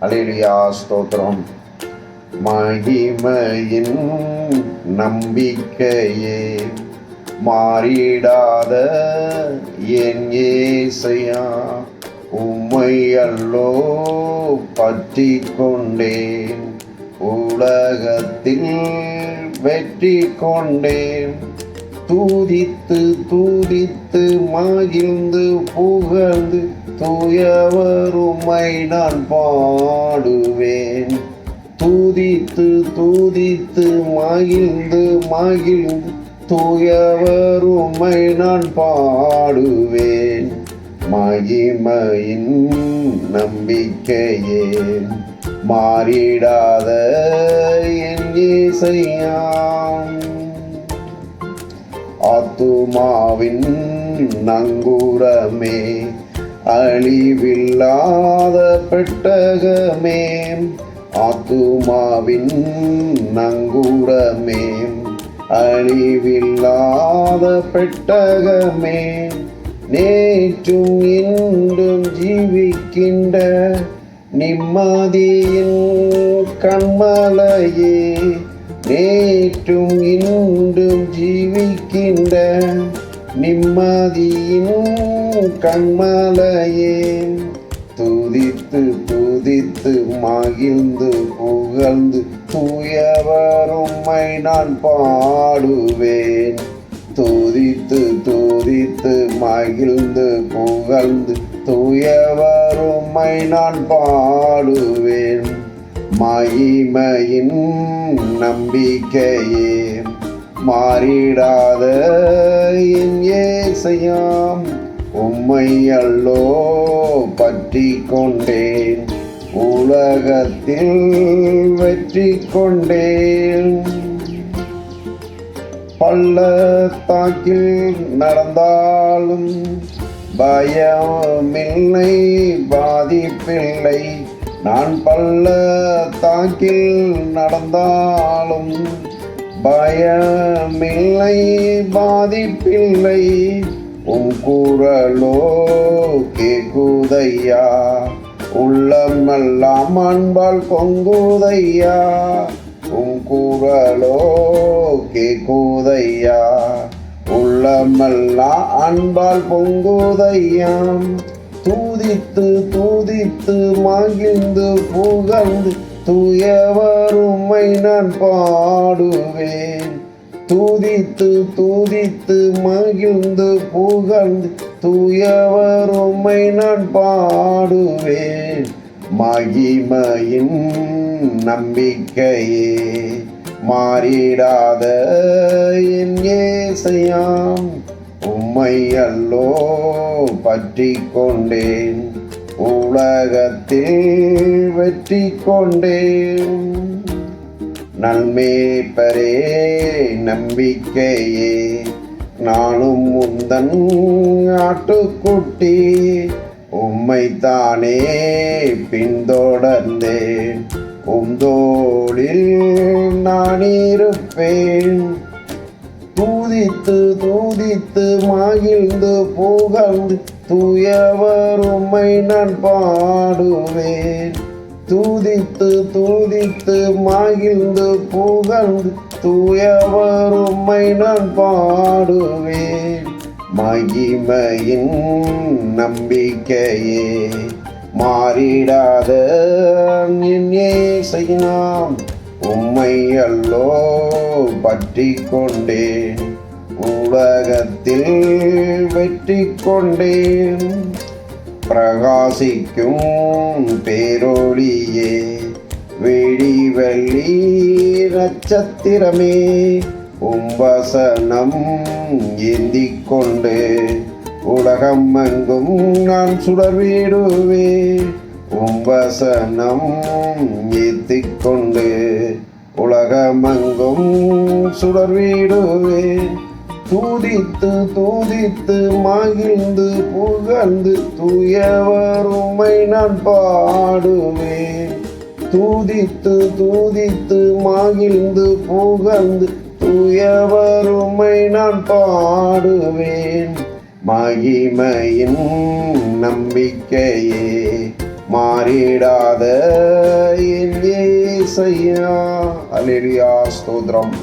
அல்லேலூயா, ஸ்தோத்திரம். மகிமையின் நம்பிக்கையே, மாறிடாத என் ஏசையா, உம்மை அல்லோ பற்றி கொண்டேன், உலகத்தில் வெற்றி கொண்டேன். தூதித்து தூதித்து மகிழ்ந்து புகழ்ந்து தூயவர் உம்மை நான் பாடுவேன். தூதித்து தூதித்து மகிழ்ந்து மகிழ்ந்து தூயவர் உம்மை நான் பாடுவேன். மகிமையின் நம்பிக்கையே, மாறிடாத என் இயேசையா, ஆத்துமாவின் நங்கூரமே, அழிவில்லாத பெட்டகமே, ஆத்துமாவின் நங்கூரமே, அழிவில்லாத பெட்டகமே, நேற்றும் இன்றும் ஜீவிக்கின்ற நிம்மதியின் கண்மலையே, நேற்றும் இன்றும் ஜீவிக்கின்ற நிம்மதியின் கண்மலையே, துதித்து துதித்து மகிழ்ந்து புகழ்ந்து தூயவர் உம்மை நான் பாடுவேன். துதித்து துதித்து மகிழ்ந்து புகழ்ந்து தூயவர் உம்மை நான் பாடுவேன். மகிமையின் நம்பிக்கையே, மாறிடாத என் இயேசையாம், உம்மை அல்லோ பற்றி கொண்டேன், உலகத்தில் வெற்றி கொண்டேன். பள்ளத்தாக்கில் நடந்தாலும் பயமில்லை, பாதிப்பில்லை. நான் பள்ளத்தாக்கில் நடந்தாலும் பயமில்லை, பாதிப்பில்லை. உம் குரலோ கேக்குதையா, உள்ளமெல்லாம் அன்பால் பொங்குதையா. உம் குரலோ கேக்குதையா, உள்ளமெல்லாம் அன்பால் பொங்குதையாம். தூதித்து தூதித்து மகிழ்ந்து புகழ்ந்து தூயவர் உம்மை நான் பாடுவேன். தூதித்து தூதித்து மகிழ்ந்து புகழ்ந்து தூயவர் உம்மை நான் பாடுவேன். மகிமையின் நம்பிக்கையே, மாறிடாத என் இயேசையாம், உம்மை அல்லோ பற்றி கொண்டேன், உலகத்தில் வெற்றி கொண்டேன். நன்மேய்ப்பரே நம்பிக்கையே, நானும் உந்தன் ஆட்டுக்குட்டி, உம்மைத்தானே பின்தொடர்ந்தேன், உம்தோளில் நான் இருப்பேன். தூதித்து தூதித்து மகிழ்ந்து புகழ்ந்து தூயவர் உம்மை நான் பாடுவேன். தூதித்து தூதித்து மகிழ்ந்து புகழ்ந்து தூயவர் உம்மை நான் பாடுவேன். மகிமையின் நம்பிக்கையே, மாறிடாத என் இயேசையாம், உம்மை அல்லோ பற்றி கொண்டேன், உலகத்தில் வெற்றி கொண்டேன். பிரகாசிக்கும் பேரொளியே, வெள்ளி நட்சத்திரமே, உம்பசனம் ஏந்திக் கொண்டு உலகம் எங்கும் நான் சுடர்விடுவேன். உம்பசனம் ஏத்திக் கொண்டு உலகமெங்கும் சுடர்விடுவேன். தூதித்து தூதித்து மகிழ்ந்து புகழ்ந்து தூயவர் உம்மை நான் பாடுவேன். தூதித்து தூதித்து மகிழ்ந்து புகழ்ந்து தூயவர் உம்மை நான் பாடுவேன். மகிமையின் நம்பிக்கையே, மாறிடாத ஏசையா. அல்லேலூயா, ஸ்தோத்திரம்.